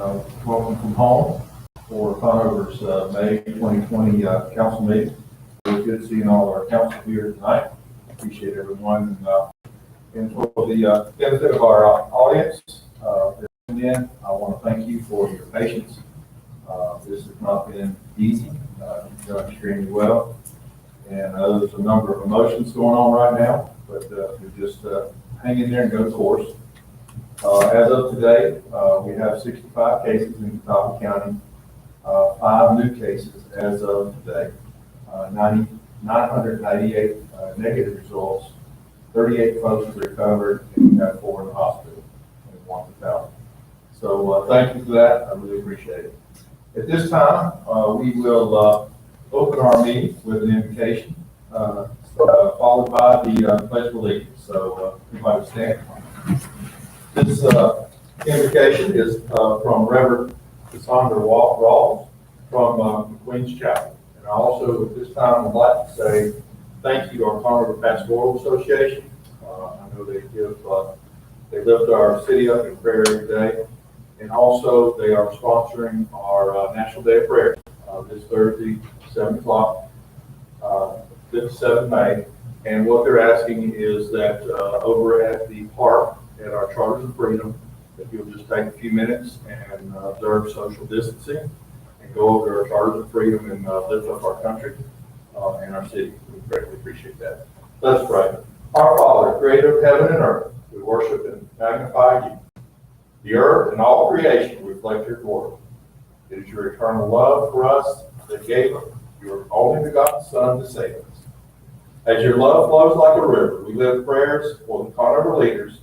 Welcome from home for Conover's May 2020 council meeting. It's good seeing all our council here tonight. Appreciate everyone. And for the benefit of our audience that tuned in, I want to thank you for your patience. This has not been easy. You've done extremely well. And there's a number of emotions going on right now, but we just hang in there and go the course. As of today, we have 65 cases in Conover County, 5 new cases as of today, 998 negative results, 38 folks recovered, and we have 4 in the hospital and 1 fatality. So thank you for that. I really appreciate it. At this time, we will open our meeting with an invocation, followed by the pledge of allegiance. So everybody stand. This invocation is from Reverend Cassandra Rawls from Queen's Chapel. And I also at this time would like to say thank you to our Conover Pastoral Association. I know they lift our city up in prayer every day. And also they are sponsoring our National Day of Prayer this Thursday, 7 o'clock, 57 May. And what they're asking is that over at the park, at our Charters of Freedom, that you'll just take a few minutes and observe social distancing and go over to our Charters of Freedom and lift up our country and our city. We greatly appreciate that. Let's pray. Our Father, creator of heaven and earth, we worship and magnify you. The earth and all creation reflect your glory. It is your eternal love for us that gave your only begotten Son to save us. As your love flows like a river, we lift prayers for the Conover leaders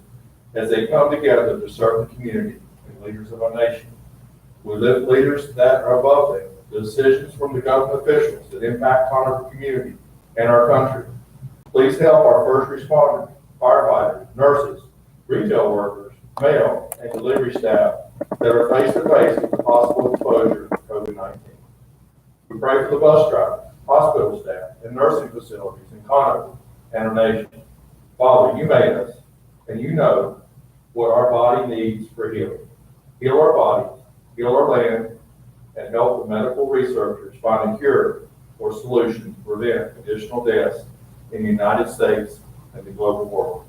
as they come together to serve the community and leaders of our nation. We lift leaders that are above them, the decisions from the government officials that impact Conover community and our country. Please help our first responders, firefighters, nurses, retail workers, mail, and delivery staff that are face to face with the possible exposure to COVID-19. We pray for the bus drivers, hospital staff, and nursing facilities in Conover and our nation. Father, you made us, and you know what our body needs for healing. Heal our bodies, heal our land, and help the medical researchers find a cure or solution to prevent additional deaths in the United States and the global world.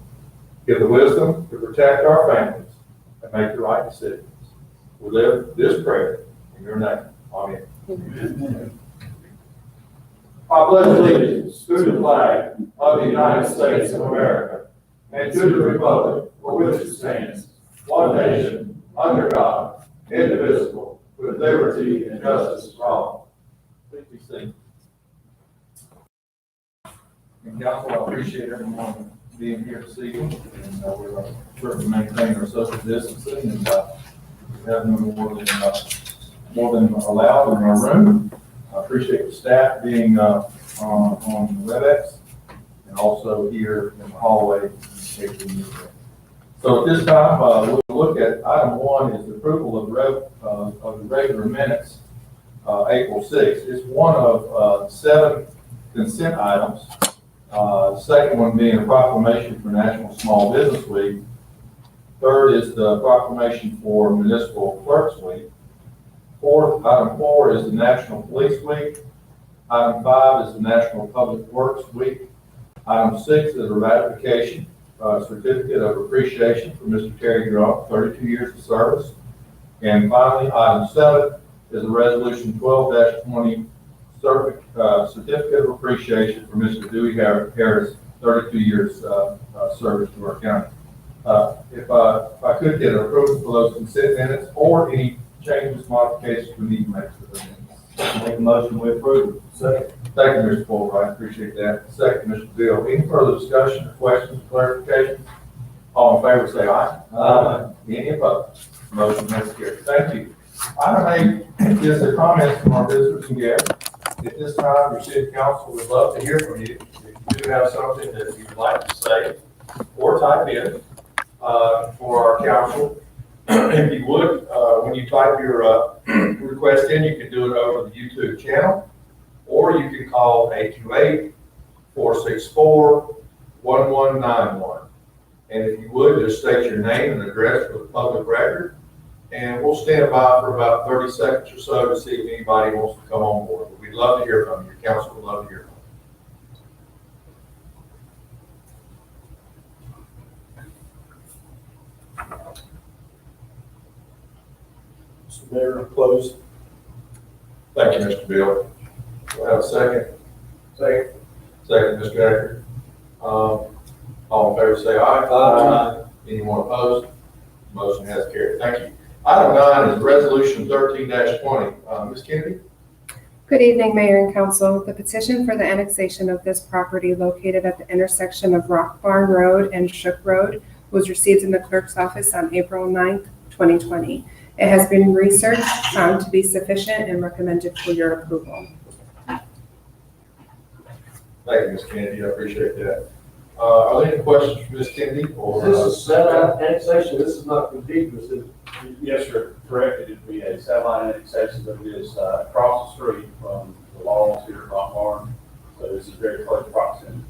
Give the wisdom to protect our families and make the right decisions. We live this prayer in your name. Amen. Amen. I pledge allegiance to the flag of the United States of America and to the republic for which it stands, one nation, under God, indivisible, with liberty and justice for all. Please be seated. And council, I appreciate everyone being here this evening, and we're going to certainly maintain our social distancing, and we have no more than allowed in our room. I appreciate the staff being on WebEx and also here in the hallway. So at this time, we'll look at item 1 is the approval of the regular minutes, April 6th. It's one of 7 consent items. The second one being a proclamation for National Small Business Week. Third is the proclamation for Municipal Clerks Week. Item 4 is the National Police Week. Item 5 is the National Public Works Week. Item 6 is a ratification certificate of appreciation for Mr. Terry Grump, 32 years of service. And finally, item 7 is a resolution 12-20 certificate of appreciation for Mr. Dewey Harris, 32 years service to our county. If I could get an approval for those consent minutes or any changes, modifications we need to make to the minutes. Make a motion we approve. Second. Thank you, Mr. Fuller. I appreciate that. Second, Mr. Bill. Any further discussion or questions, clarifications? All in favor say aye. Aye. Any opposed? Motion is carried. Thank you. Item 8 is the comments from our visitors and guests. At this time, your city council would love to hear from you. If you do have something that you'd like to say or type in for our council, if you would, when you type your request in, you can do it over the YouTube channel, or you can call 828-464-1191. And if you would, just state your name and address for the public record. And we'll stand by for about 30 seconds or so to see if anybody wants to come on board. But we'd love to hear from you. Your council would love to hear from you. So Mayor, close. Thank you, Mr. Bill. We'll have a second. Second. Second, Mr. Acker. All in favor, say aye. Aye. Anyone opposed? Motion has carried. Thank you. Item 9 is Resolution 13-20. Ms. Kennedy? Good evening, Mayor and Council. The petition for the annexation of this property located at the intersection of Rock Barn Road and Shook Road was received in the clerk's office on April 9th, 2020. It has been researched, found to be sufficient, and recommended for your approval. Thank you, Ms. Kennedy. I appreciate that. Are there any questions for Ms. Kennedy? Or, This is satellite annexation, this is not contiguous, is it? Yes, sir, correct. It would be a satellite annexation, but it is across the street from the Laurels here at Rock Barn. So this is very close proximity.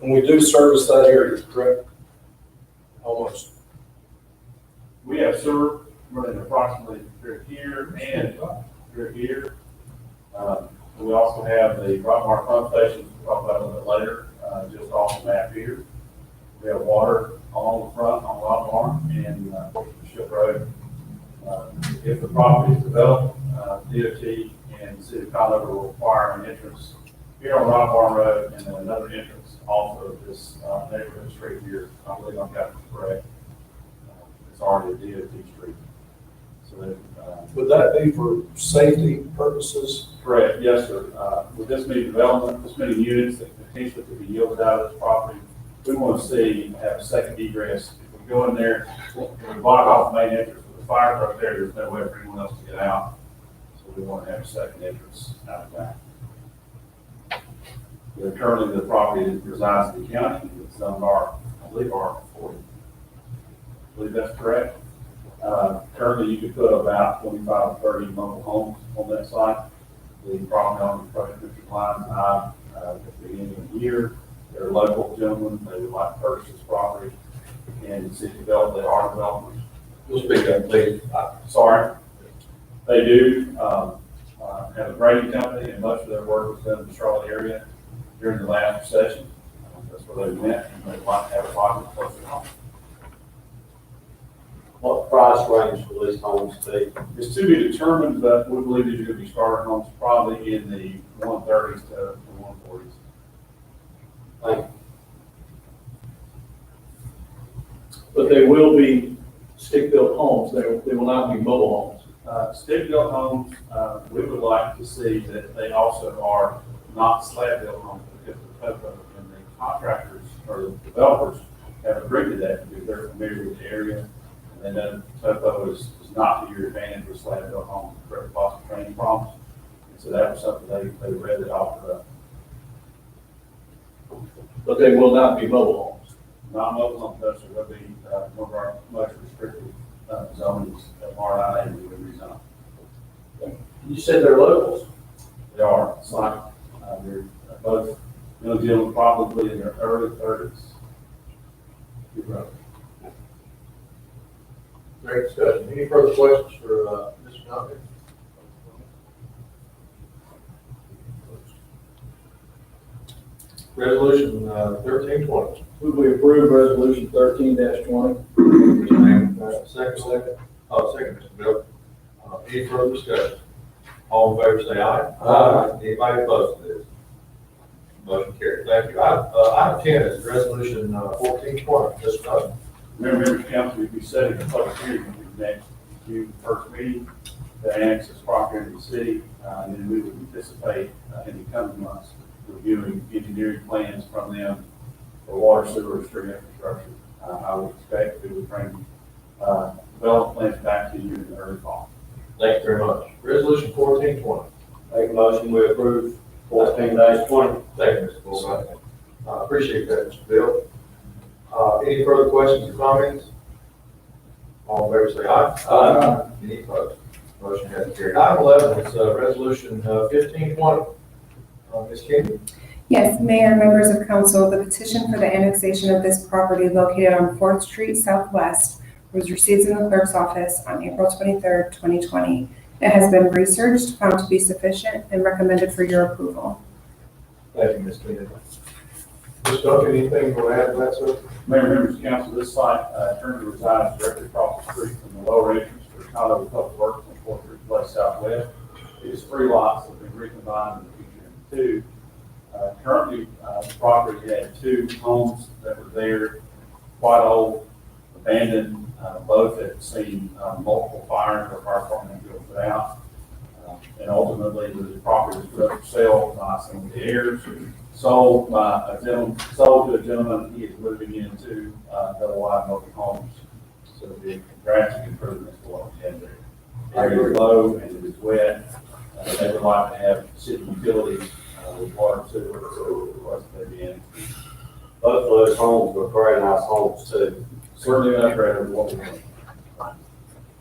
And we do service that area, correct? Almost. We have sewer running approximately through here and through here. We also have the Rock Barn pump station, we'll talk about a little bit later, just off the map here. We have water along the front on Rock Barn and Ship Road. If the property is developed, DOT and the city of Conover will require an entrance here on Rock Barn Road and then another entrance off of this neighborhood street here. I believe I've got it correct. It's already a DOT street. So that, Would that be for safety purposes? correct, yes, sir. With this many development, this many units that potentially could be yielded out of this property, we want to see have a second egress. If we go in there, we block off the main entrance with the fire truck there, there's no way for anyone else to get out. So we want to have a second entrance out of that. Currently, the property resides in the county, it's zoned R, I believe R40. I believe that's correct. Currently, you could put about 25 to 30 mobile homes on that site. The property owner approached Mr. Klein and I at the beginning of the year. They're local gentlemen, they would like to purchase this property and see develop, they are developers. We'll speak up, please. Sorry. They do have a grading company, and most of their work was done in the Charlotte area during the last recession. That's where they went, and they'd like to have a project closer to home. What price range will these homes be? It's to be determined, but we believe these are going to be starter homes probably in the 130s to 140s. Thank you. But they will be stick-built homes, they will not be mobile homes. Stick-built homes, we would like to see that they also are not slab-built homes because of the topo, and the contractors or the developers have agreed to that because they're familiar with the area. And then topo is not to your advantage with slab-built homes, for possible training problems. And so that was something they read it off of. But they will not be mobile homes. Not mobile homes, no, so they'll be one of our most restricted zonings of R9 and we would rezone. You said they're locals. They are, it's like, they're both, young gentlemen probably in their early 30s. You're right. Great discussion. Any further questions for Mr. Duncan? Resolution 13-20. Would we approve resolution 13-20? Second. Oh, second, Mr. Bill. Any further discussion? All in favor, say aye. Aye. Anybody opposed to this? Motion carried. Thank you. Item 10 is resolution 14-20. Mr. Duncan. Members of council, we'll be setting a public hearing for the next June 1st meeting to annex this property into the city, and then we would anticipate in the coming months reviewing engineering plans from them for water, sewer, and street infrastructure. I would expect we would bring development plans back to you in the early fall. Thank you very much. Resolution 14-20. Make a motion, we approve 14-20. Thank you, Mr. Bullseye. I appreciate that, Mr. Bill. Any further questions or comments? All in favor, say aye. Aye. Any opposed? Motion has carried. Item 11 is resolution 15-20. Ms. Kennedy. Yes, Mayor and members of council, the petition for the annexation of this property located on 4th Street Southwest was received in the clerk's office on April 23rd, 2020. It has been researched, found to be sufficient, and recommended for your approval. Thank you, Ms. Kennedy. Mr. Duncan, anything you want to add to that, sir? Mayor, members of council, this site currently resides directly across the street from the lower entrance for Conover Public Works on 4th Street Place Southwest. It is 3 lots that have been recombined in the future into 2. Currently, the property had 2 homes that were there, quite old, abandoned. Both had seen multiple fires where fire department had to put out. And ultimately, the property was put up for sale by some of the heirs, sold to a gentleman he is moving into double wide mobile homes. So the drastic improvements to what we had there. Area is low and it is wet. They would like to have city utilities with water, sewer, so request they be in. Both of those homes were very nice homes too. Certainly an upgrade over what we had.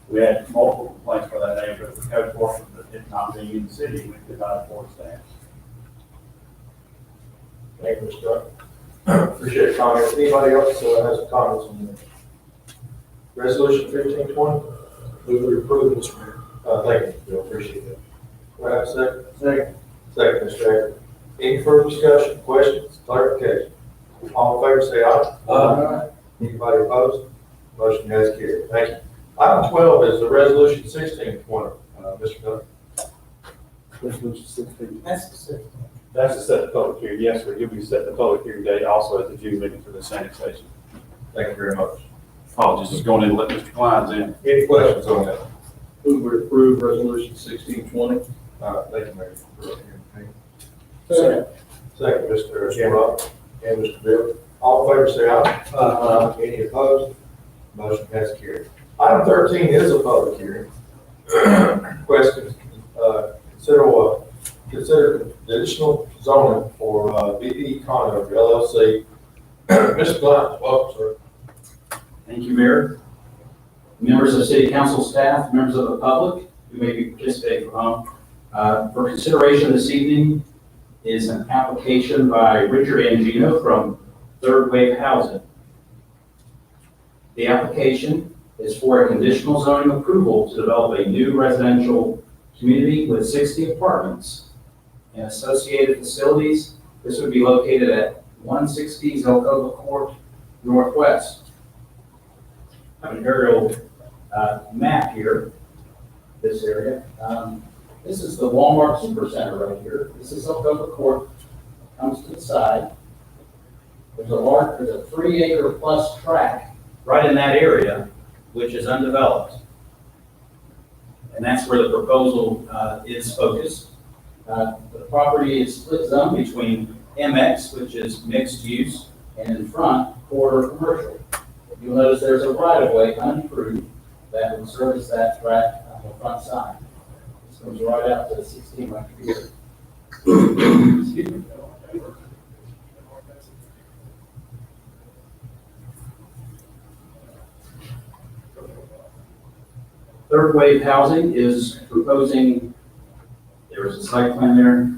We had multiple complaints for that neighborhood, the code enforcement, but it not being in the city, we could not afford staff. Thank you, Mr. Duncan. Appreciate your comments. Anybody else has some comments on this? Resolution 1520? Move to approve, Mr. Mayor. Thank you, Bill. Appreciate that. Do I have a second? Second. Second, Mr. Hager. Any further discussion, questions, clarification? All in favor, say aye. Aye. Anybody opposed? Motion has carried. Thank you. Item 12 is the resolution 1620. Mr. Duncan. Resolution 16. That's to set the public hearing. Yes, sir. You'll be setting the public hearing date also at the June meeting for this annexation. Thank you very much. Apologies, just going in and let Mr. Kleins in. Any questions on that? Move to approve resolution 1620. Thank you, Mayor. Second. Second, Mr. Shamrock and Mr. Bill. All in favor, say aye. Any opposed? Motion has carried. Item 13 is a public hearing. Question, consider additional zoning for BP Conover LLC. Mr. Glenn, welcome, sir. Thank you, Mayor. Members of the City Council staff, members of the public who may be participating from home. For consideration this evening is an application by Richard Angino from Third Wave Housing. The application is for a conditional zoning approval to develop a new residential community with 60 apartments and associated facilities. This would be located at 160 Zelkova Court Northwest. I have an aerial map here, this area. This is the Walmart Supercenter right here. This is Zelkova Court, comes to the side. There's a 3 acre plus tract right in that area, which is undeveloped. And that's where the proposal is focused. The property is split zone between MX, which is mixed use, and in front, corridor commercial. You'll notice there's a right-of-way unimproved that will service that tract on the front side. This comes right out to the 16 right here. Excuse me. Third Wave Housing is proposing, there is a site plan there,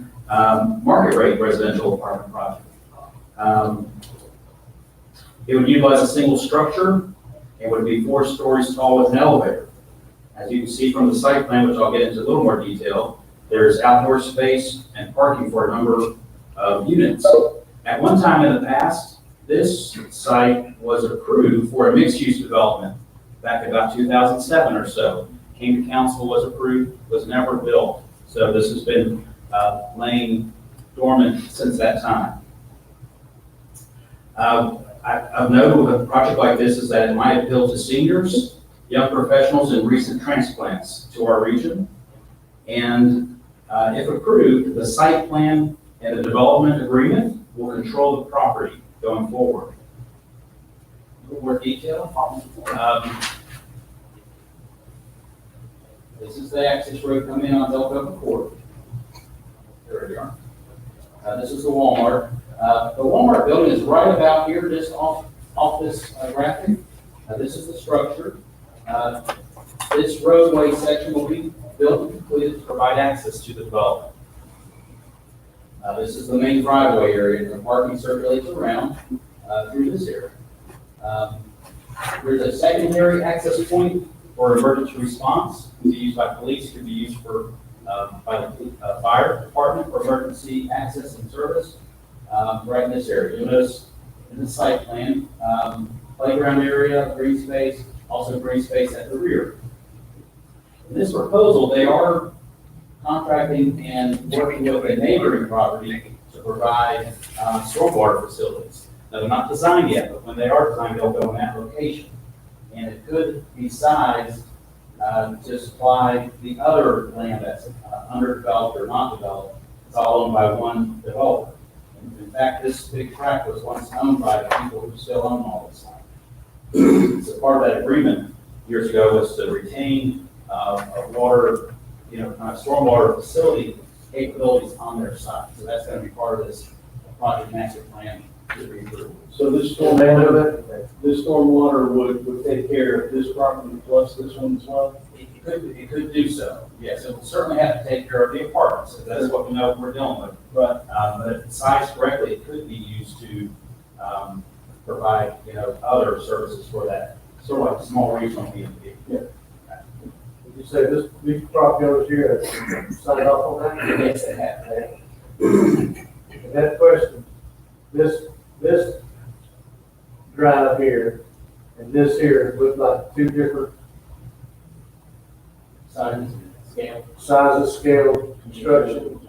market rate residential apartment project. It would utilize a single structure and would be 4 stories tall with an elevator. As you can see from the site plan, which I'll get into a little more detail, there's outdoor space and parking for a number of units. At one time in the past, this site was approved for a mixed-use development back about 2007 or so. Came to council, was approved, was never built. So this has been laying dormant since that time. I've noted with a project like this is that it might appeal to seniors, young professionals, and recent transplants to our region. And if approved, the site plan and the development agreement will control the property going forward. A little more detail. This is the access road coming in on Zelkova Court. There we are. This is the Walmart. The Walmart building is right about here, just off this graphic. This is the structure. This roadway section will be built and completed to provide access to the development. This is the main driveway area, and the parking circulates around through this area. There's a secondary access point for emergency response. It can be used by police, it can be used for by the fire department for emergency access and service. Right in this area, you'll notice in the site plan, playground area, green space, also green space at the rear. In this proposal, they are contracting and working with a neighboring property to provide stormwater facilities. Now, they're not designed yet, but when they are designed, they'll go in that location. And it could be sized to supply the other land that's underdeveloped or not developed. It's all owned by one developer. In fact, this big tract was once owned by the people who still own all this land. So part of that agreement years ago was to retain a water, kind of stormwater facility capabilities on their site. So that's going to be part of this project master plan to be approved. So this stormwater would take care of this property plus this one as well? It could do so, yes. It will certainly have to take care of the apartments, if that's what we know we're dealing with. Right. But if it's sized correctly, it could be used to provide, other services for that, sort of like a small regional B&B. Yeah. Did you say this, these property owners here have signed off on that? Yes, they have. And that question, this drive here and this here look like two different Size, scale. sizes, scale, construction,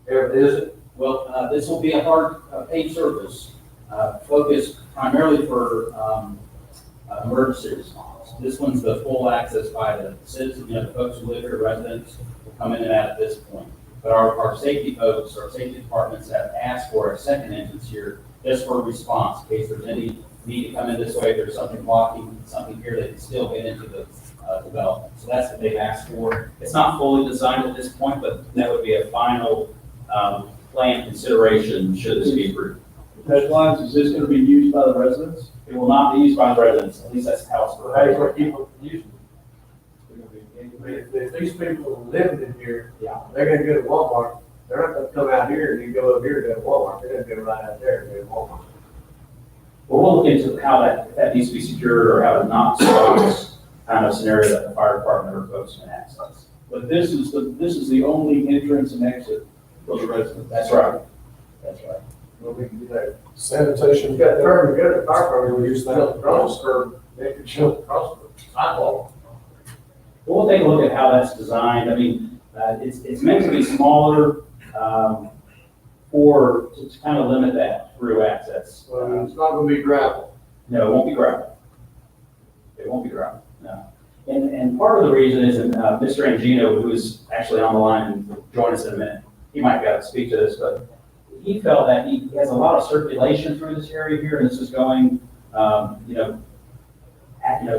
is it? Well, this will be a hard paved surface, focused primarily for emergency response. This one's the full access by the citizens, the folks who live here, residents, will come in and out at this point. But our safety folks, our safety departments have asked for a second entrance here just for response, in case there's any need to come in this way, if there's something blocking, something here, they can still get into the development. So that's what they've asked for. It's not fully designed at this point, but that would be a final plan consideration should this be approved. Those lines, is this going to be used by the residents? It will not be used by the residents, at least that's how it's How you proposed. gonna keep them using it? If these people are living in here, Yeah. they're gonna go to Walmart, they're not gonna come out here and you go over here to go to Walmart, they're gonna go right out there and go to Walmart. Well, we'll look into how that needs to be secured or how to not stop kind of scenario that the fire department or folks can access. But this is the only entrance and exit for the residents. That's right. That's right. Well, we can do that. Sanitation. You got curb, you got a fire department, we use that across curb, they could show across the sidewalk. We'll take a look at how that's designed. I mean, it's meant to be smaller to kind of limit that through access. Well, it's not gonna be gravel. No, it won't be gravel. It won't be gravel, no. And part of the reason is, and Mr. Angino, who is actually on the line and will join us in a minute, he might be able to speak to this, but he felt that he has a lot of circulation through this area here, and this is going,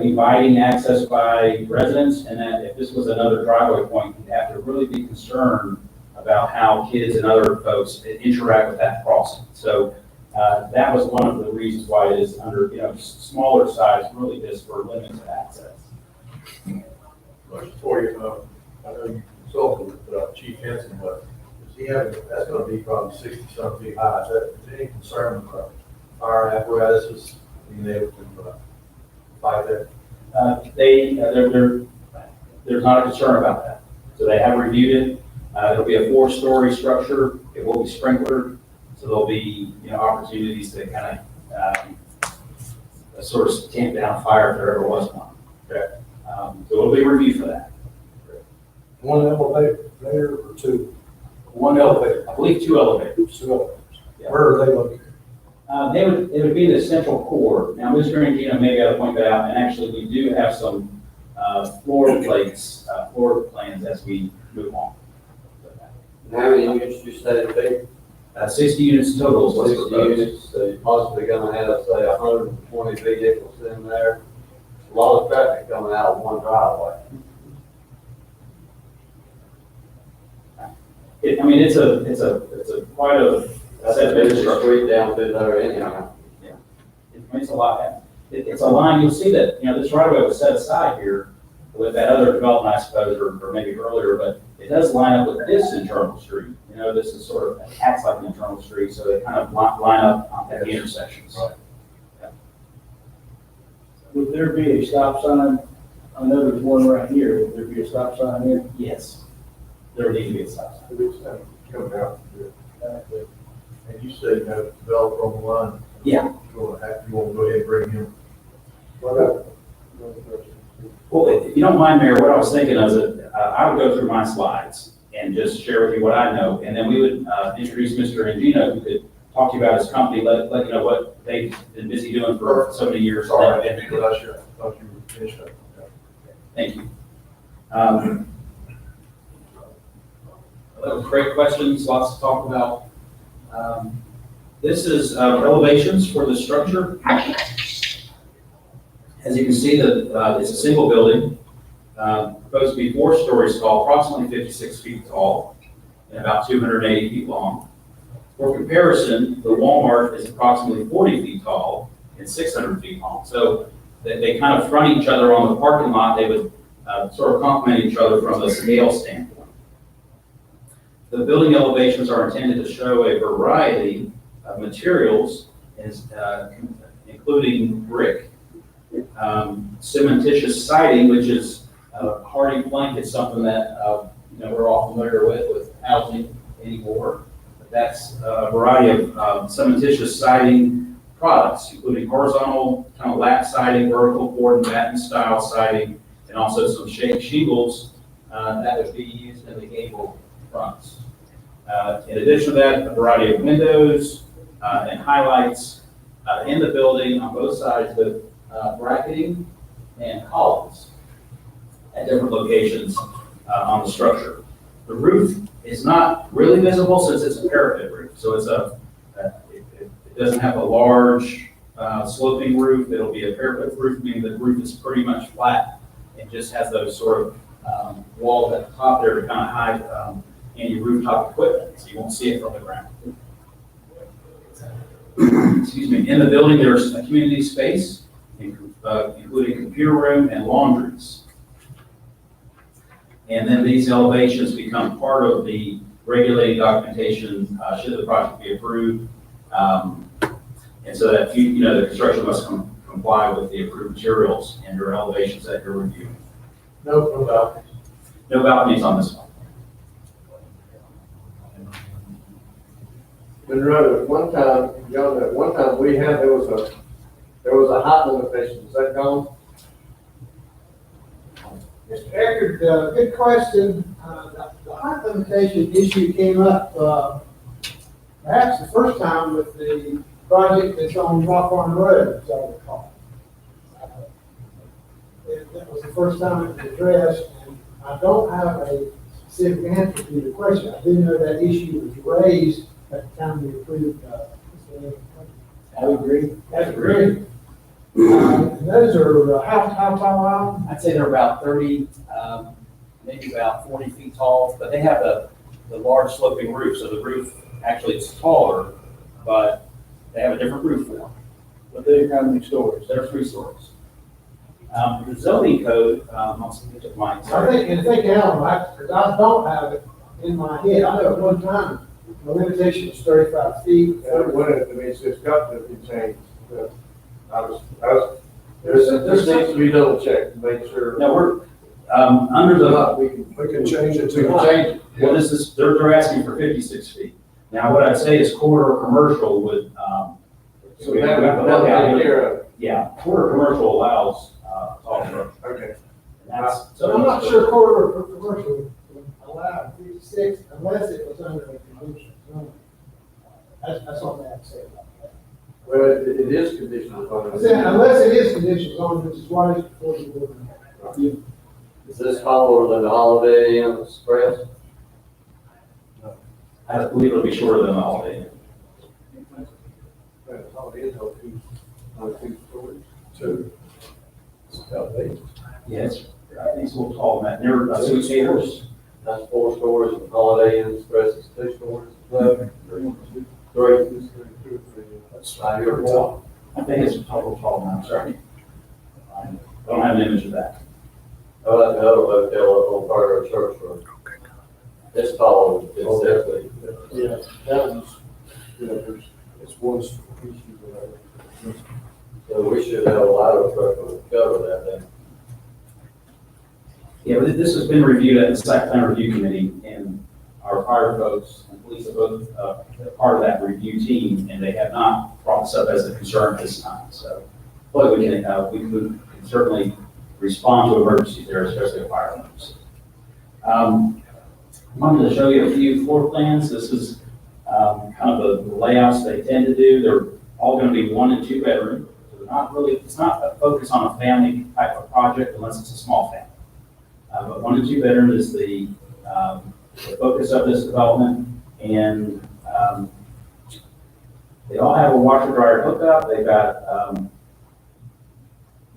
inviting access by residents, and that if this was another driveway point, you'd have to really be concerned about how kids and other folks interact with that crossing. So that was one of the reasons why it is under, smaller size, really just for limited access. Question for you, I know you consulted with Chief Henson, but does he have, that's gonna be probably 60-something feet high, is there any concern with fire apparatuses being able to fight that? There's not a concern about that. So they have reviewed it. It'll be a 4-story structure. It will be sprinklered. So there'll be, opportunities to kind of sort of tamp down fire if there ever was one. Okay. So it'll be reviewed for that. One elevator there or two? One elevator, I believe 2 elevators. Two elevators. Yeah. Where are they located? They would be the central core. Now, Mr. Angino may be able to point that out, and actually we do have some floor plans as we move on. How many units you say it'd 60 units total is what's be? 60 proposed. units, so you're possibly gonna have, say, 120 vehicles in there. A lot of traffic coming out of one driveway. It's a quite a That's set a of big infrastructure. street down through there anyhow. It's a lot. It's a line, you'll see that, this right of way was set aside here with that other development, I suppose, or maybe earlier, but it does line up with this internal street. You know, this is sort of acts like an internal street, so they kind of line up at the intersections. Would there be a stop sign? I know there's one right here. Would there be a stop sign here? Yes, there would need to be a stop sign. Coming out. And you said you have a developer on the line. Yeah. You want to go ahead and bring him. Well, if you don't mind, Mayor, what I was thinking is that I would go through my slides and just share with you what I know, and then we would introduce Mr. Angino, who could talk to you about his company, let you know what they've been busy doing for so many years. Sorry, I thought you were finished up. Thank you. That was great questions, lots to talk about. This is elevations for the structure. As you can see, it's a single building, supposed to be 4 stories tall, approximately 56 feet tall, and about 280 feet long. For comparison, the Walmart is approximately 40 feet tall and 600 feet long. So they kind of front each other on the parking lot. They would sort of complement each other from a scale standpoint. The building elevations are intended to show a variety of materials, including brick, cementitious siding, which is hardy plank. It's something that we're all familiar with housing anymore. But that's a variety of cementitious siding products, including horizontal kind of lap siding, vertical board and batten style siding, and also some shake shingles that would be used in the gable fronts. In addition to that, a variety of windows and highlights in the building on both sides with bracketing and columns at different locations on the structure. The roof is not really visible since it's a parapet roof, so it's it doesn't have a large sloping roof. It'll be a parapet roof, meaning the roof is pretty much flat. It just has those sort of walls at the top there to kind of hide any rooftop equipment, so you won't see it from the ground. Excuse me. In the building, there's a community space, including computer room and laundries. And then these elevations become part of the regulating documentation should the project be approved. And so that the construction must comply with the approved materials and your elevations that you're reviewing. No balconies. No balconies on this one. Monroe, at one time, John, at one time there was a height limitation. Is that gone? Mr. Eckert, good question. The height limitation issue came up perhaps the first time with the project that's on Rock Farm Road, as I recall. That was the first time it was addressed, and I don't have a specific answer to the question. I do know that issue was raised at the time we approved. I would agree. That's great. And those are how tall are them? I'd say they're about 30, maybe about 40 feet tall, but they have the large sloping roof, so the roof actually is taller, but they have a different roof form. But they're how many stories? They're 3 stories. The zoning code, I'll speak to mine. I think Alan, because I don't have it in my head. I know at one time, the limitation was 35 feet. It's got to be changed. This needs to be double checked to make sure. No, we're, under the, We can change it We to. can change it. what is this, they're asking for 56 feet. Now, what I'd say is corridor commercial would, So we have to look at it. yeah, corridor commercial allows, tall structure. Okay. And that's. So I'm not sure corridor commercial would allow 56 unless it was under a condition. That's all I have to say about that. Well, it is conditional upon. I said, unless it is conditions on, which is why it's before the board. Is this taller than the Holiday Inn Express? I believe it'll be shorter than the Holiday Inn. Two. It's about 8. Yes, I think it's a little tall, Matt. They're 2 stories. That's 4 stories, and Holiday Inn Express is 2 stories. No, 3. That's I hear 4. I think it's a total tall, I'm sorry. I don't have an image of that. I like the other hotel up on part of Church Road. It's tall, it's definitely, Yeah, that was, it's one issue with so we should have a ladder truck to cover that then. Yeah, but this has been reviewed at the site plan review committee, and our fire folks and police are both part of that review team, and they have not brought this up as a concern at this time. So, but we can certainly respond to emergencies there, especially a fire emergency. I wanted to show you a few floor plans. This is kind of the layouts they tend to do. They're all going to be 1 and 2 bedroom. So they're not really, it's not a focus on a family type of project unless it's a small family. But 1 and 2 bedroom is the focus of this development, and they all have a washer dryer hookup. They've got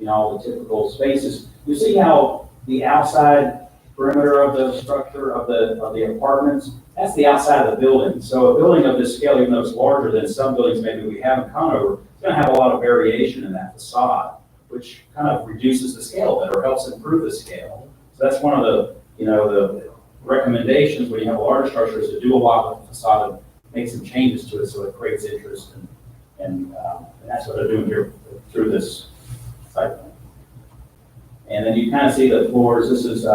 all the typical spaces. You see how the outside perimeter of the structure of the apartments, that's the outside of the building. So a building of this scale, even though it's larger than some buildings maybe we have in Conover, it's going to have a lot of variation in that facade, which kind of reduces the scale a bit or helps improve the scale. So that's one of the recommendations when you have a larger structure is to do a lot with the facade and make some changes to it so it creates interest, and that's what they're doing here through this site plan. And then you kind of see the floors. This is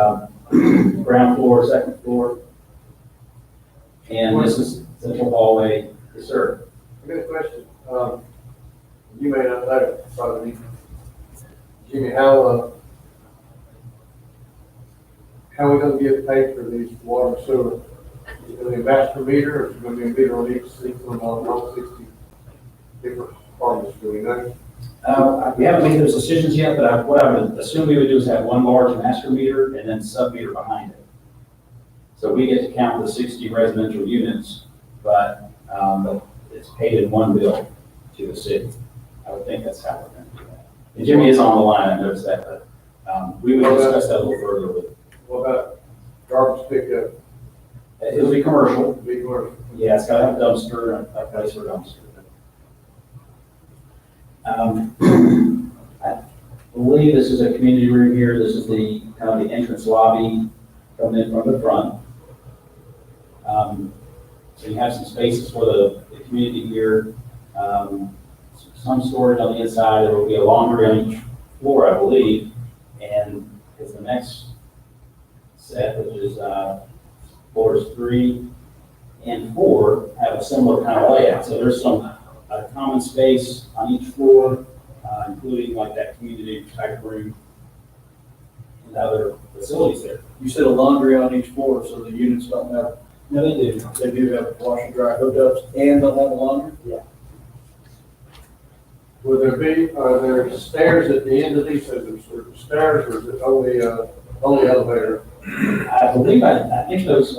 ground floor, second floor, and this is central hallway. Yes, sir. I got a question. You may not know, probably. Jimmy, how are we gonna get paid for these water and sewer? Is it gonna be a master meter, or is it gonna be a meter on each seat from all 60 different apartments, do we know? We haven't made those decisions yet, but what I would assume we would do is have one large master meter and then sub meter behind it. So we get to count the 60 residential units, but it's paid in one bill to the city. I would think that's how we're going to do that. And Jimmy is on the line, I noticed that, but we would discuss that a little further with. What about garbage pickup? It'll be commercial. Be commercial? Yeah, it's got to have a dumpster and a place for a dumpster. I believe this is a community room here. This is the kind of the entrance lobby coming in from the front. So you have some spaces for the community here. Some storage on the inside. There will be a laundry on each floor, I believe. And because the next set, which is floors 3 and 4, have a similar kind of layout. So there's some common space on each floor, including like that community type room and other facilities there. You said a laundry on each floor, so the units don't have, No, they do. they do have wash and dry hookups and they'll have a laundry? Will there be, are there stairs at the end of these, is there stairs, or is it only elevator? I believe, I think those,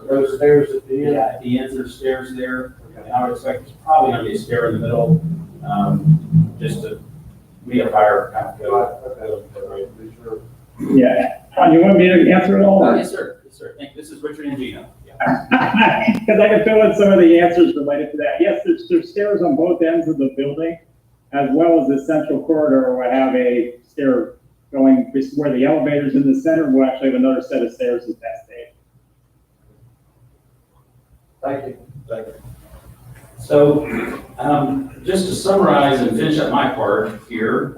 Those stairs at the end? yeah, at the ends there's stairs there. And I would expect there's probably going to be a stair in the middle, just to be a fire kind of Okay. Be sure. Yeah, you want me to answer it all? Oh, yes, sir. Yes, sir. Thank you. This is Richard and Gino. Because I can fill in some of the answers related to that. Yes, there's stairs on both ends of the building, as well as the central corridor will have a stair going where the elevator's in the center. We'll actually have another set of stairs at that stage. Thank you. Thank you. So, just to summarize and finish up my part here,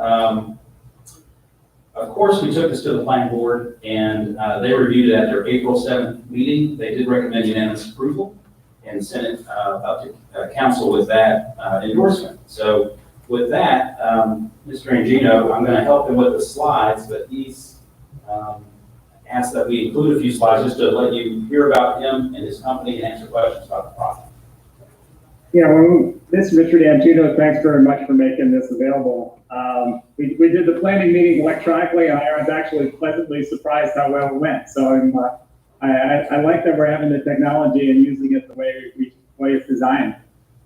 of course, we took this to the planning board, and they reviewed it at their April 7th meeting. They did recommend unanimous approval and sent it up to council with that endorsement. So with that, Mr. Angino, I'm going to help him with the slides, but he's asked that we include a few slides just to let you hear about him and his company and answer questions about the project. Yeah, well, this is Richard Antuno. Thanks very much for making this available. We did the planning meeting electronically, and I was actually pleasantly surprised how well it went. So I like that we're having the technology and using it the way it's designed.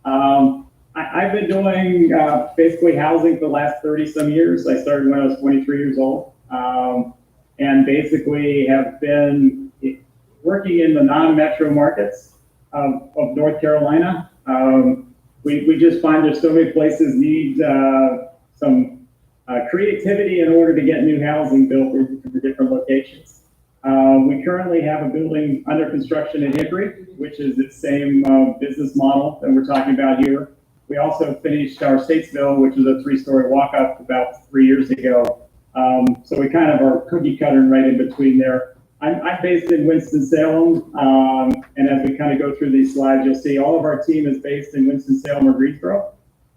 I've been doing basically housing for the last 30-some years. I started when I was 23 years old, and basically have been working in the non-metro markets of North Carolina. We just find there's so many places need some creativity in order to get new housing built in the different locations. We currently have a building under construction in Hickory, which is the same business model that we're talking about here. We also finished our Statesville, which is a 3-story walk-up about 3 years ago. So we kind of are cookie cutter right in between there. I'm based in Winston-Salem, and as we kind of go through these slides, you'll see all of our team is based in Winston-Salem or Greensboro.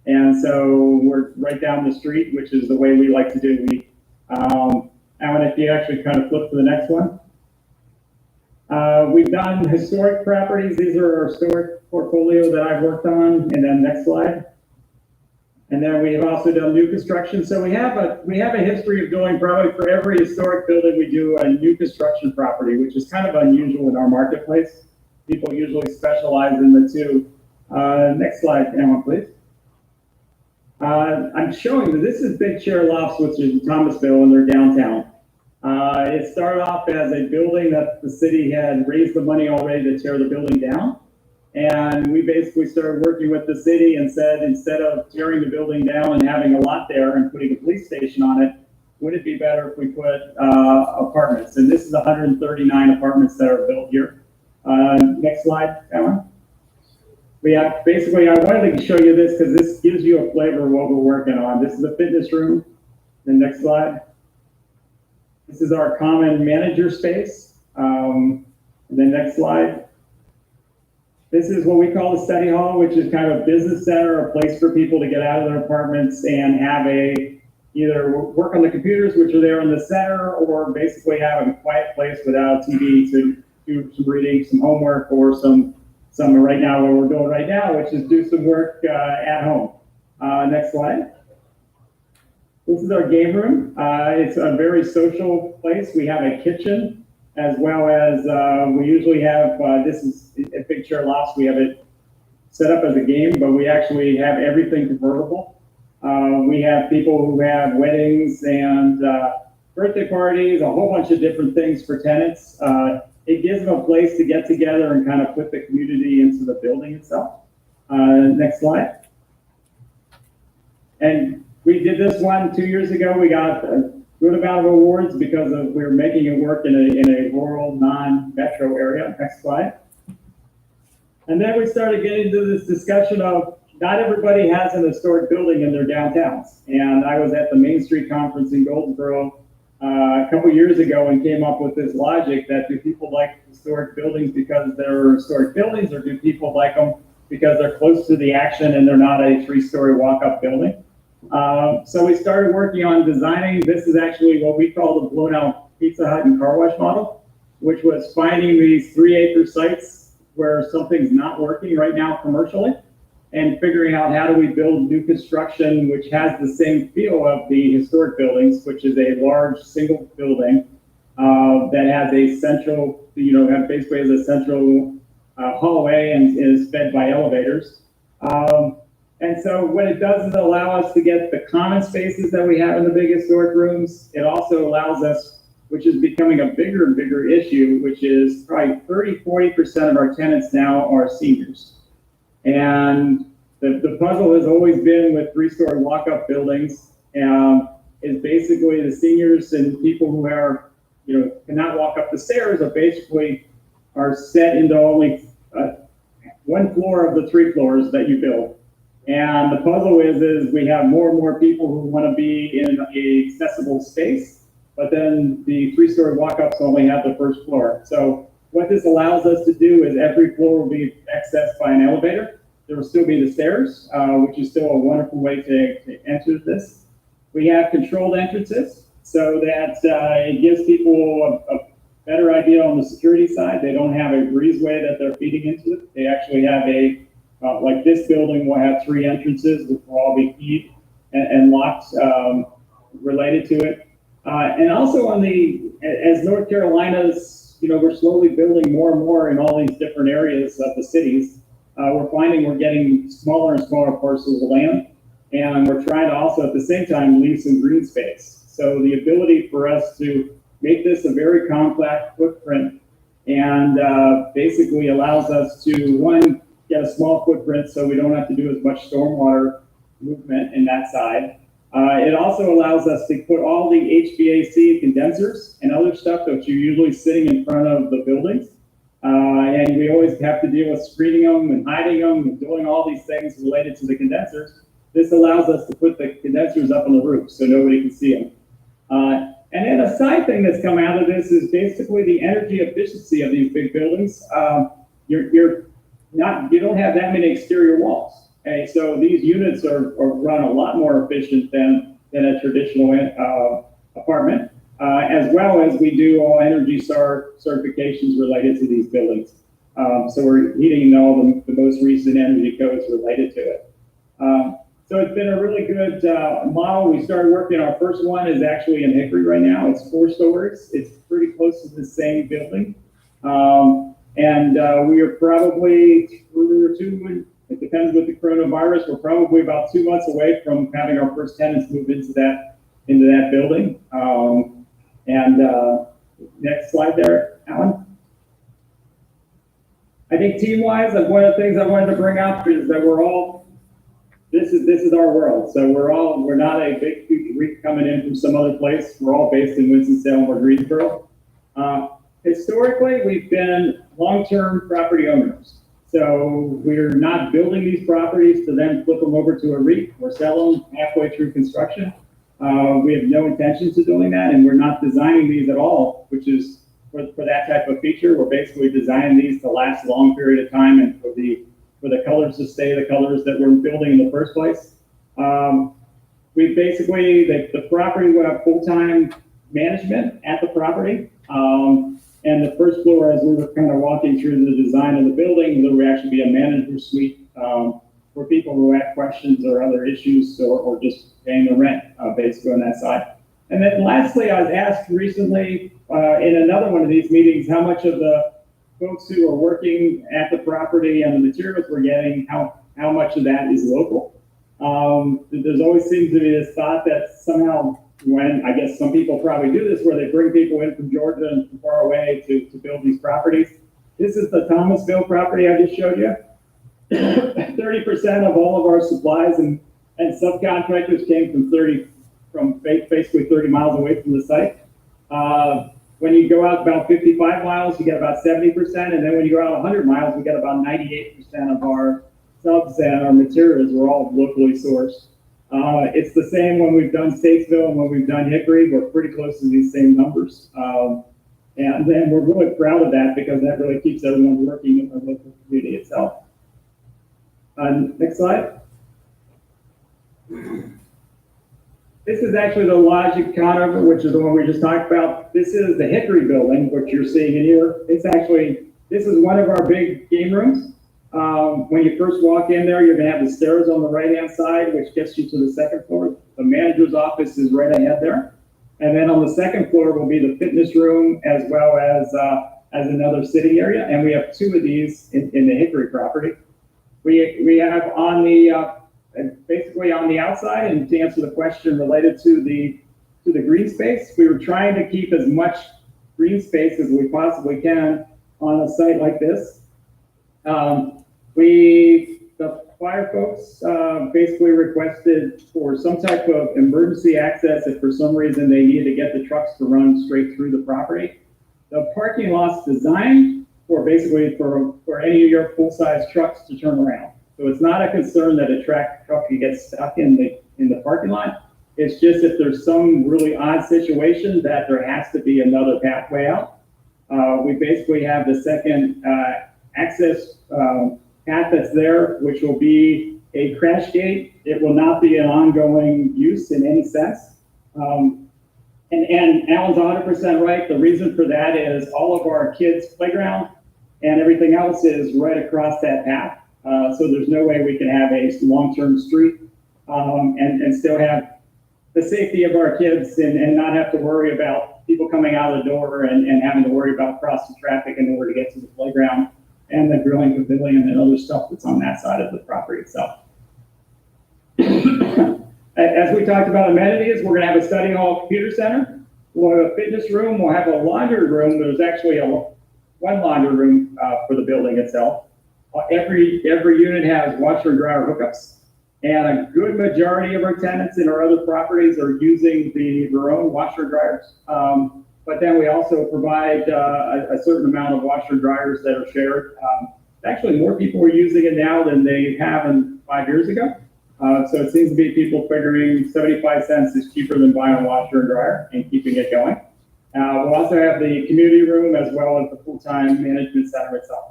And so we're right down the street, which is the way we like to do. Alan, if you actually kind of flip to the next one. We've done historic properties. These are our historic portfolio that I've worked on. And then next slide. And then we have also done new construction. So we have a history of doing probably for every historic building, we do a new construction property, which is kind of unusual in our marketplace. People usually specialize in the two. Next slide, Emma, please. I'm showing that this is Big Chair Lofts, which is in Thomasville, and they're downtown. It started off as a building that the city had raised the money already to tear the building down. And we basically started working with the city and said, instead of tearing the building down and having a lot there and putting a police station on it, would it be better if we put apartments? And this is 139 apartments that are built here. Next slide, Ellen. Basically, I wanted to show you this because this gives you a flavor of what we're working on. This is a fitness room. The next slide. This is our common manager space. And then next slide. This is what we call the study hall, which is kind of a business center, a place for people to get out of their apartments and have either work on the computers, which are there in the center, or basically have a quiet place without a TV to do some reading, some homework, or some right now, what we're doing right now, which is do some work at home. Next slide. This is our game room. It's a very social place. We have a kitchen, as well as we usually have, this is a Big Chair Lofts. We have it set up as a game, but we actually have everything convertible. We have people who have weddings and birthday parties, a whole bunch of different things for tenants. It gives them a place to get together and kind of put the community into the building itself. Next slide. And we did this one 2 years ago. We got a good amount of awards because we were making it work in a rural, non-metro area. Next slide. And then we started getting into this discussion of not everybody has an historic building in their downtowns. And I was at the Main Street Conference in Goldsboro a couple years ago and came up with this logic that do people like historic buildings because they're historic buildings, or do people like them because they're close to the action and they're not a 3-story walk-up building? So we started working on designing. This is actually what we call the blown out Pizza Hut and car wash model, which was finding these 3-acre sites where something's not working right now commercially, and figuring out how do we build new construction which has the same feel of the historic buildings, which is a large single building that has a central, basically has a central hallway and is fed by elevators. And so what it does is allow us to get the common spaces that we have in the big historic rooms. It also allows us, which is becoming a bigger and bigger issue, which is probably 30–40% of our tenants now are seniors. And the puzzle has always been with 3-story walk-up buildings, is basically the seniors and people who are, cannot walk up the stairs are set into only one floor of the 3 floors that you build. And the puzzle is we have more and more people who want to be in a accessible space, but then the 3-story walk-ups only have the first floor. So what this allows us to do is every floor will be accessed by an elevator. There will still be the stairs, which is still a wonderful way to enter this. We have controlled entrances so that it gives people a better idea on the security side. They don't have a breezeway that they're feeding into it. They actually have like this building will have 3 entrances, which will all be keyed and locked related to it. And also as North Carolina's, we're slowly building more and more in all these different areas of the cities. We're finding we're getting smaller and smaller parcels of land, and we're trying to also at the same time leave some green space. So the ability for us to make this a very compact footprint and basically allows us to, one, get a small footprint so we don't have to do as much stormwater movement in that side. It also allows us to put all the HVAC condensers and other stuff that you're usually sitting in front of the buildings. And we always have to deal with screening them and hiding them and doing all these things related to the condensers. This allows us to put the condensers up on the roof so nobody can see them. And then a side thing that's come out of this is basically the energy efficiency of these big buildings. You don't have that many exterior walls. Okay, so these units are run a lot more efficient than a traditional apartment, as well as we do all Energy Star certifications related to these buildings. So we're meeting all the most recent energy codes related to it. So it's been a really good model. We started working, our first one is actually in Hickory right now. It's 4 stories. It's pretty close to the same building. We are probably it depends with the coronavirus, we're probably about 2 months away from having our first tenants move into that building. Next slide there, Alan. I think team-wise, one of the things I wanted to bring up is that this is our world. So we're not a big huge REIT coming in from some other place. We're all based in Winston-Salem or Greensboro. Historically, we've been long-term property owners. So we're not building these properties to then flip them over to a REIT or sell them halfway through construction. We have no intentions of doing that, and we're not designing these at all, which is for that type of feature. We're basically designing these to last a long period of time and for the colors to stay the colors that we're building in the first place. We basically, the property will have full-time management at the property. And the first floor, as we were kind of walking through the design of the building, there would actually be a manager suite for people who have questions or other issues or just paying the rent, basically on that side. And then lastly, I was asked recently in another one of these meetings, how much of the folks who are working at the property and the materials we're getting, how much of that is local. There's always seems to be this thought that somehow when, I guess some people probably do this, where they bring people in from Georgia and from far away to build these properties. This is the Thomasville property I just showed you. 30% of all of our supplies and subcontractors came from basically 30 miles away from the site. When you go out about 55 miles, you get about 70%, and then when you go out 100 miles, we get about 98% of our subs and our materials were all locally sourced. It's the same when we've done Statesville and when we've done Hickory. We're pretty close to these same numbers. And then we're really proud of that because that really keeps everyone working in the local community itself. Next slide. This is actually the Logic Conover, which is the one we just talked about. This is the Hickory building, which you're seeing in here. This is one of our big game rooms. When you first walk in there, you're going to have the stairs on the right-hand side, which gets you to the second floor. The manager's office is right ahead there. And then on the second floor will be the fitness room as well as another sitting area. And we have 2 of these in the Hickory property. We have on the, basically on the outside, and to answer the question related to the green space, we were trying to keep as much green space as we possibly can on a site like this. The fire folks basically requested for some type of emergency access if for some reason they needed to get the trucks to run straight through the property. The parking lot's designed for basically for any of your full-size trucks to turn around. So it's not a concern that a truck can get stuck in the parking lot. It's just if there's some really odd situation that there has to be another pathway out. We basically have the second access path that's there, which will be a crash gate. It will not be an ongoing use in any sense. And Alan's 100% right. The reason for that is all of our kids' playground and everything else is right across that path. So there's no way we can have a long-term street and still have the safety of our kids and not have to worry about people coming out of the door and having to worry about crossing traffic in order to get to the playground and the grilling pavilion and other stuff that's on that side of the property itself. As we talked about amenities, we're going to have a study hall computer center. We'll have a fitness room. We'll have a laundry room. There's actually one laundry room for the building itself. Every unit has washer and dryer hookups. And a good majority of our tenants in our other properties are using their own washer and dryers. But then we also provide a certain amount of washer and dryers that are shared. Actually, more people are using it now than they have 5 years ago. So it seems to be people figuring 75 cents is cheaper than buying a washer and dryer and keeping it going. We'll also have the community room as well as the full-time management center itself.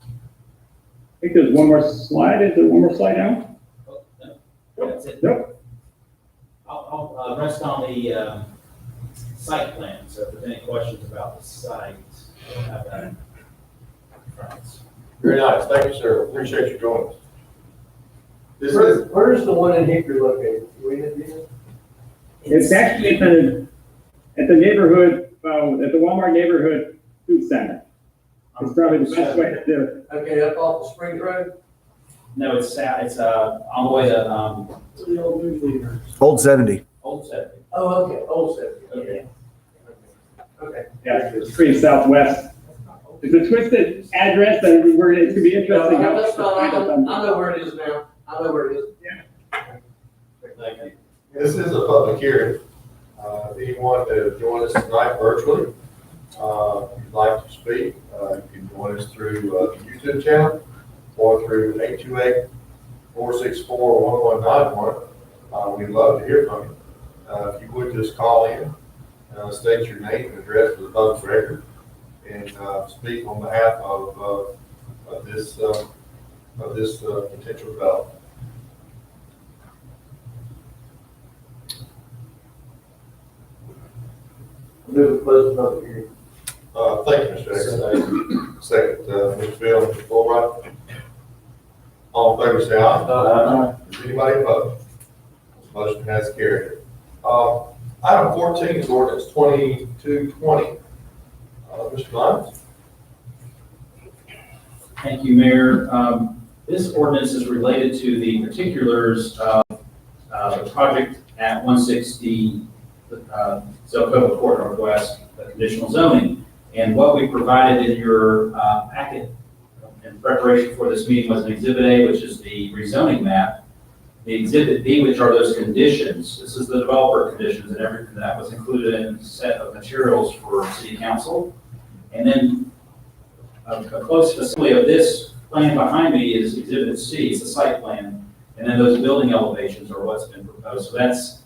I think there's one more slide. Is there one more slide now? That's it. Nope. I'll rest on the site plan, so if there's any questions about the site, we'll have that in front of us. Very nice. Thank you, sir. Appreciate you joining us. This Where- is, Where's the one in Hickory located? Do we know? It's actually at the neighborhood, at the Walmart neighborhood food center. It's probably the best way to do it. Okay, up off the Springs Road? No, it's on the way to, The old movie theater. Old 70. Old Setting. Oh, okay, Old City, okay. Okay. Yeah, it's pretty southwest. It's a twisted address, and it's going to be interesting. No, how that's not, I to know where it is now. I know where it is. Thank you. this is a public hearing. Anyone that has joined us tonight virtually, if you'd like to speak, you can join us through the YouTube channel or through 828-464-1191. We'd love to hear from you. If you would just call in, state your name and address for the public record, and speak on behalf of this potential development. Move to close the public hearing. Thank you, Mr. X. Second, Mr. Bill, Mr. Fulbright. All in favor, say aye. Is anybody opposed? Motion has carried. Item 14 is ordinance 2220. Mr. Lyons? Thank you, Mayor. This ordinance is related to the particulars of the project at 160 Zelcova Court Northwest, the conditional zoning. And what we provided in your packet in preparation for this meeting was an Exhibit A, which is the rezoning map. The Exhibit B, which are those conditions. This is the developer conditions and everything that was included in a set of materials for City Council. And then a close facility of this plan behind me is Exhibit C, it's the site plan. And then those building elevations are what's been proposed. So that's,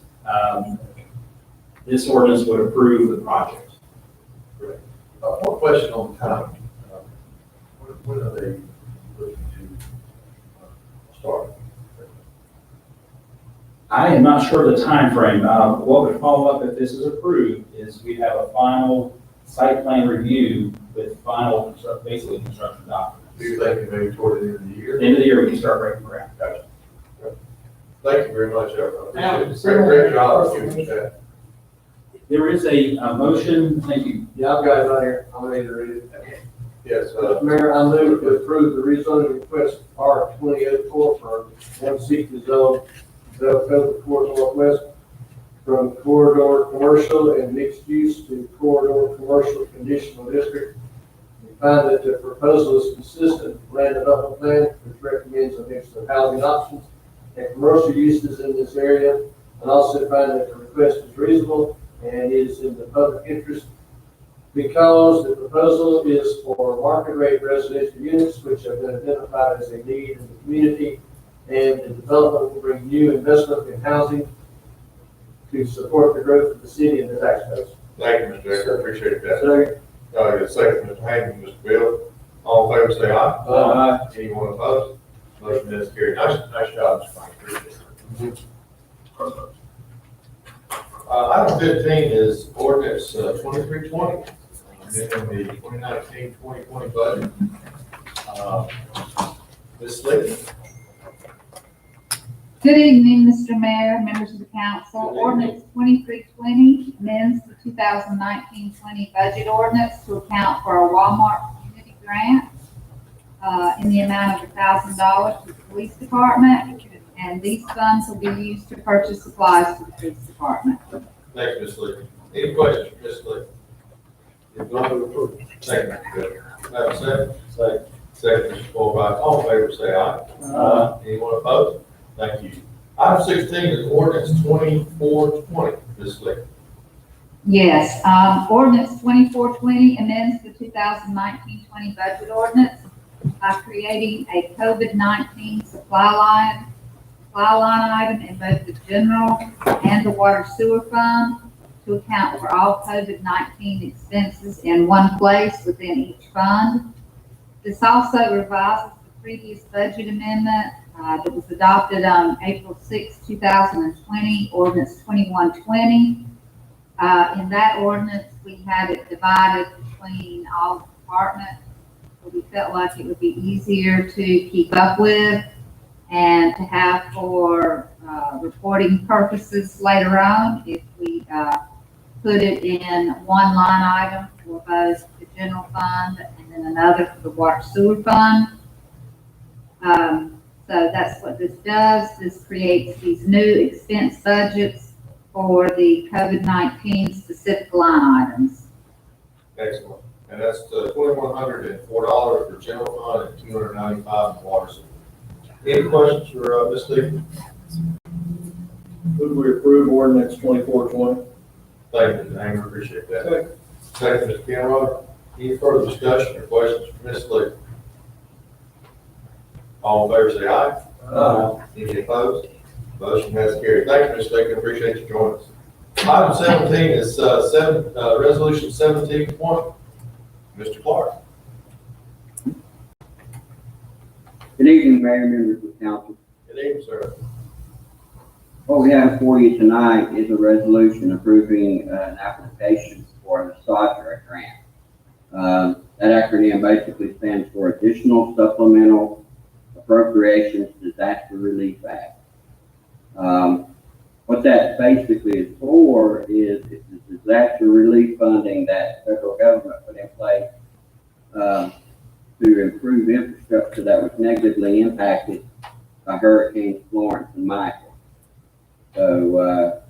this ordinance would approve the project. One question on time. When are they looking to start? I am not sure of the timeframe. What would follow up if this is approved is we'd have a final site plan review with final, basically construction documents. Do you think maybe toward the end of the year? End of the year, we can start breaking ground. Gotcha. Thank you very much, Eric. Now, Great job. Thank you. There is a motion, thank you. Yeah, I've got it right here. I'm ready to read it. Yes, Mayor, I move to approve the rezoning request R 2004 for 160 zone, Zelcova Court Northwest, from corridor commercial and mixed use to corridor commercial conditional district. We find that the proposal is consistent with land development plan, which recommends a mix of housing options and commercial uses in this area, and also find that the request is reasonable and is in the public interest because the proposal is for market rate residential units, which have been identified as a need in the community, and the development will bring new investment in housing to support the growth of the city and the tax base. thank you, Mr. Decker. I appreciate that. So, Yes, second, Mr. Hayden, Mr. Bill. All in favor, say aye. Anyone opposed? Motion is carried. Nice job, Mr. Mike. Appreciate it. Item 15 is ordinance 2320, amending the 2019-2020 budget. Ms. Lee? Good evening, Mr. Mayor, members of the council. Ordinance 2320 amends the 2019-20 budget ordinance to account for a Walmart community grant in the amount of $1,000 to the police department, and these funds will be used to purchase supplies to the police department. Thank you, Ms. Lee. Any questions, Ms. Lee? If not, we'll approve. Second, Mr. Bill. Have a second? Second, Mr. Forsythe. All in favor, say aye. Anyone opposed? Thank you. Item 16 is ordinance 2420. Ms. Lee. Yes, ordinance 2420 amends the 2019-20 budget ordinance by creating a COVID-19 supply line item in both the general and the water sewer fund to account for all COVID-19 expenses in one place within each fund. This also revises the previous budget amendment that was adopted on April 6, 2020, ordinance 2120. In that ordinance, we had it divided between all departments, so we felt like it would be easier to keep up with and to have for reporting purposes later on if we put it in one line item for both the general fund and then another for the water sewer fund. So that's what this does. This creates these new expense budgets for the COVID-19 specific line items. Excellent. And that's $2,104 for general fund and $295 in water sewer. Any questions for Ms. Lee? Would we approve ordinance 2420? Thank you, Mr. Hanger. Appreciate that. Second, Mr. Kenrod. Any further discussion or questions for Ms. Lee? All in favor, say aye. Any opposed? Motion has carried. Thank you, Ms. Lee. Appreciate you joining us. Item 17 is resolution 1720. Mr. Clark. Good evening, Mayor, members of council. Good evening, sir. What we have for you tonight is a resolution approving an application for the SODRA grant. That acronym basically stands for Additional Supplemental Appropriations Disaster Relief Act. What that basically is for is it's the disaster relief funding that the federal government put in place to improve infrastructure that was negatively impacted by Hurricanes Florence and Michael. So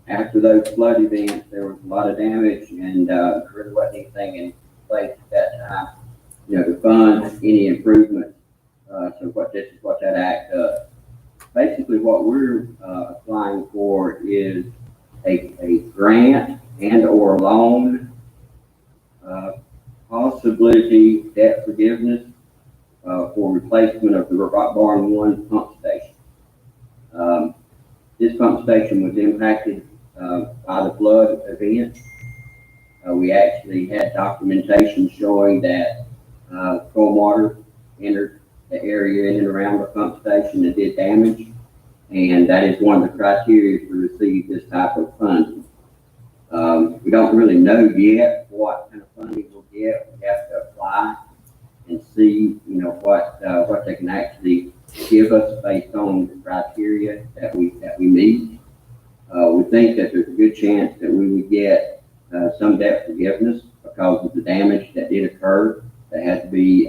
after those flood events, there was a lot of damage, and there really wasn't anything in place at that time, to fund any improvements. So this is what that act does. Basically, what we're applying for is a grant and or loan, possibility debt forgiveness for replacement of the Rock Barn 1 pump station. This pump station was impacted by the flood event. We actually had documentation showing that storm water entered the area in and around the pump station and did damage, and that is one of the criteria to receive this type of funding. We don't really know yet what kind of funding we'll get. We have to apply and see, what they can actually give us based on the criteria that we meet. We think that there's a good chance that we would get some debt forgiveness because of the damage that did occur that had to be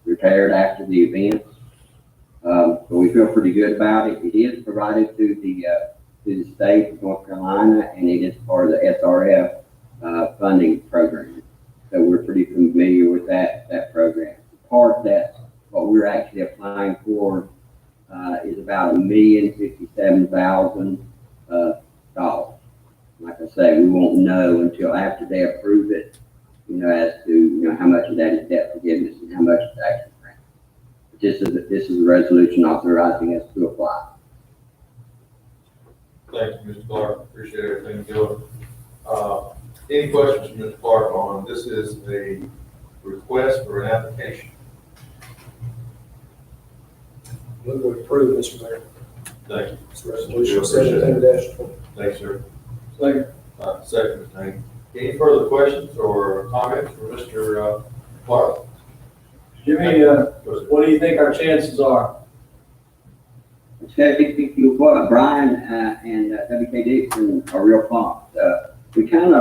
repaired after the event. So we feel pretty good about it. It is provided to the state of North Carolina, and it is part of the SRF funding program. So we're pretty familiar with that program. Part that what we're actually applying for is about $1,057,000. Like I say, we won't know until after they approve it, as to how much of that is debt forgiveness and how much is actually grant. But this is a resolution authorizing us to apply. Thank you, Mr. Clark. Appreciate everything you're doing. Any questions from Mr. Clark on this? Is a request for an application. Move to approve, Mr. Mayor. Thank you. It's resolution 17-20. Thanks, sir. Second. Second, Mr. Haney. Any further questions or comments for Mr. Clark? Jimmy, what do you think our chances are? It's got to be thinking of what Brian and WK Dixon are real pumped. We kind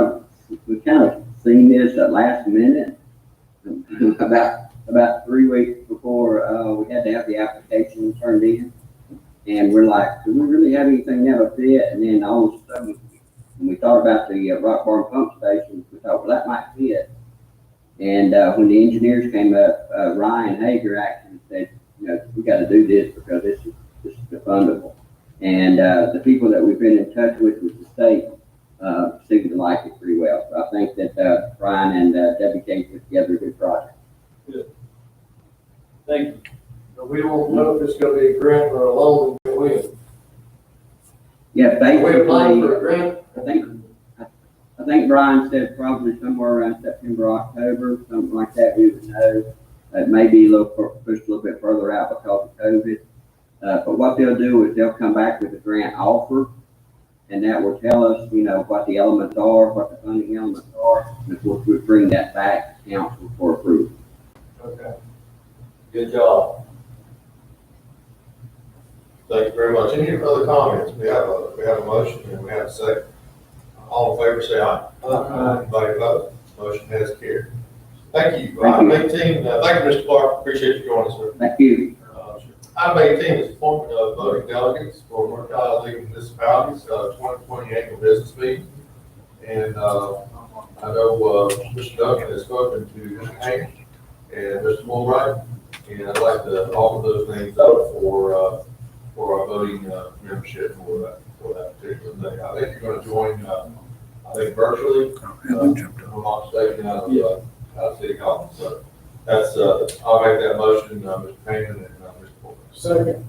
of seen this at last minute, about 3 weeks before we had to have the application turned in, and we're like, do we really have anything that'll fit? And then all of a sudden, when we thought about the Rock Barn pump station, we thought, well, that might fit. And when the engineers came up, Ryan Hager actually said, we got to do this because this is fundable. And the people that we've been in touch with the state seem to like it pretty well. So I think that Ryan and Debbie Kate put together a good project. Good. Thank you. But we don't know if it's gonna be a grant or a loan until we. Yeah, We apply basically, for a grant. I think Brian said probably somewhere around September, October, something like that, we would know. It may be pushed a little bit further out because of COVID. But what they'll do is they'll come back with a grant offer, and that will tell us, what the elements are, what the funding elements are, and of course, we'll bring that back to council for approval. Okay. Good job. Thank you very much. Any other comments? We have a motion and we have a second. All in favor, say aye. Anybody opposed? Motion has carried. Thank you. Item 18, thank you, Mr. Clark. Appreciate you joining us, sir. Thank you. Item 18 is appointment of voting delegates for North Carolina League of Municipalities, 2020 annual business meeting. And I know Mr. Duncan has spoken to Mr. Hank and Mr. Mulbright, and I'd like to offer those names up for our voting membership for that particular day. I think you're going to join, I think virtually, I'm not mistaken, out of City College. So that's, I'll make that motion, Mr. Payne and Mr. Porter. Second.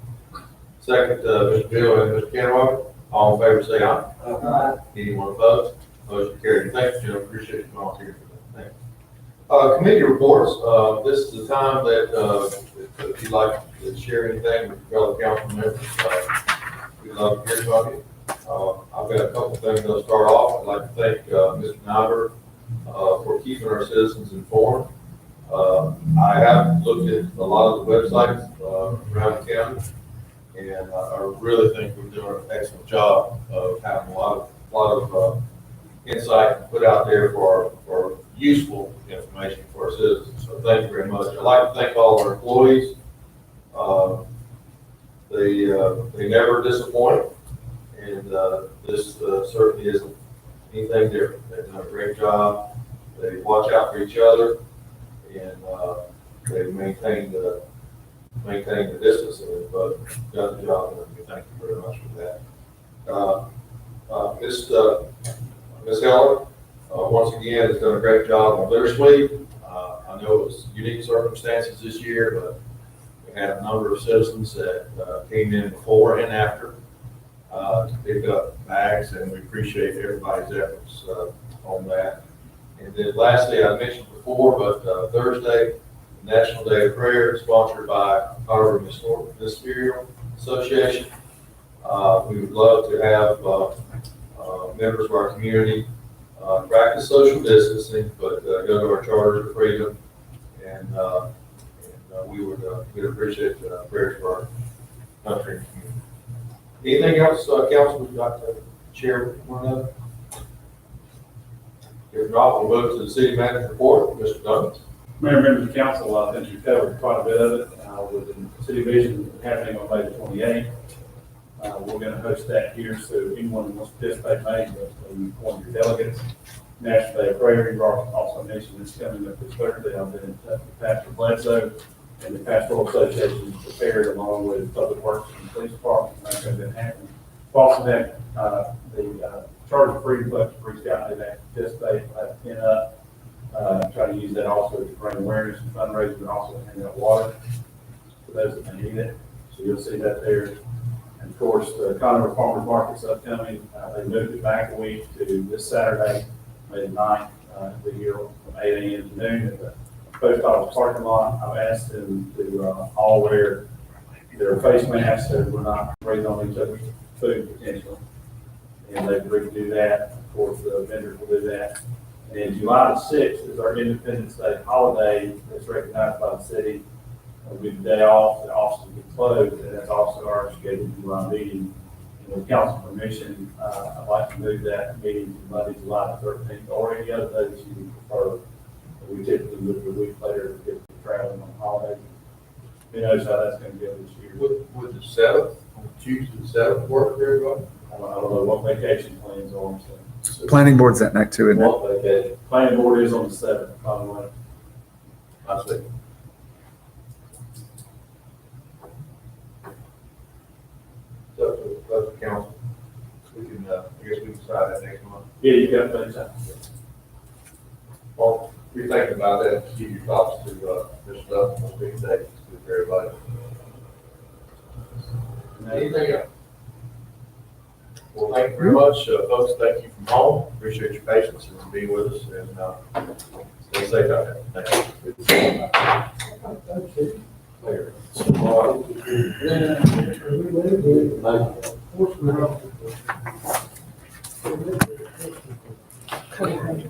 Second, Mr. Bill and Mr. Kenrock. All in favor, say aye. Anyone opposed? Motion carried. Thank you, Jim. Appreciate you volunteering for that. Thank you. Committee reports. This is the time that if you'd like to share anything with your fellow council members, we'd love to hear from you. I've got a couple things I'll start off. I'd like to thank Mr. Nyberg for keeping our citizens informed. I have looked at a lot of the websites around the county, and I really think we're doing an excellent job of having a lot of insight put out there for useful information for our citizens. So thank you very much. I'd like to thank all of our employees. They never disappoint, and this certainly isn't anything different. They've done a great job. They watch out for each other, and they maintain the distance, and they've done the job. And thank you very much for that. Ms. Heller, once again, has done a great job on Bittersweet. I know it was unique circumstances this year, but we had a number of citizens that came in before and after to pick up bags, and we appreciate everybody's efforts on that. And then lastly, I mentioned before, but Thursday, National Day of Prayer, sponsored by Conover Ministerial Association. We would love to have members of our community practice social distancing, but go to our Charters of Freedom, and we'd appreciate prayers for our country and community. Anything else, council, would you like to share with one another? If not, we'll move to the city manager report. Mr. Duncan. Mayor, members of council, I think you've covered quite a bit of it with the city vision happening on May the 28th. We're going to host that here, so anyone who wants to participate may, but one of your delegates. National Day of Prayer, you also mentioned this coming up this Thursday. I've been in touch with Pastor Bledsoe, and the Pastoral Association is prepared along with Public Works and Police Department. That's going to be happening. We also have the Charter of Freedom Club reached out and they participate, pin up, try to use that also to bring awareness and fundraising, and also hand out water for those that may need it. So you'll see that there. And of course, the Conover Farmers Market's upcoming. They moved it back a week to this Saturday, May the 9th, the year from 8 a.m. to noon at the post office parking lot. I've asked them to all wear their face masks so we're not breathing on each other's food potentially. And they've agreed to do that. Of course, the vendors will do that. And July the 6th is our Independence Day holiday that's recognized by the city. It'll be the day off, the offices will be closed, and that's also our scheduled July meeting. And with council permission, I'd like to move that meeting to Monday, July the 13th, or any other day that you would prefer. We typically look a week later to get traveling on holidays. Who knows how that's going to go this year. Would the 7th, Tuesday the 7th work for everybody? I don't know what vacation plans are. So. Planning board's that night too, isn't it? What vacation? Planning board is on the 7th, by the way. I see. So, that's the council. We can, I guess we can decide that next month. Yeah, you got plenty of time. Well, if you're thinking about that, give your thoughts to, this stuff, we'll speak today with everybody. Anything else? Well, thank you very much, folks. Thank you from home. Appreciate your patience and being with us, and, stay safe out there. Thank you. Later. What's the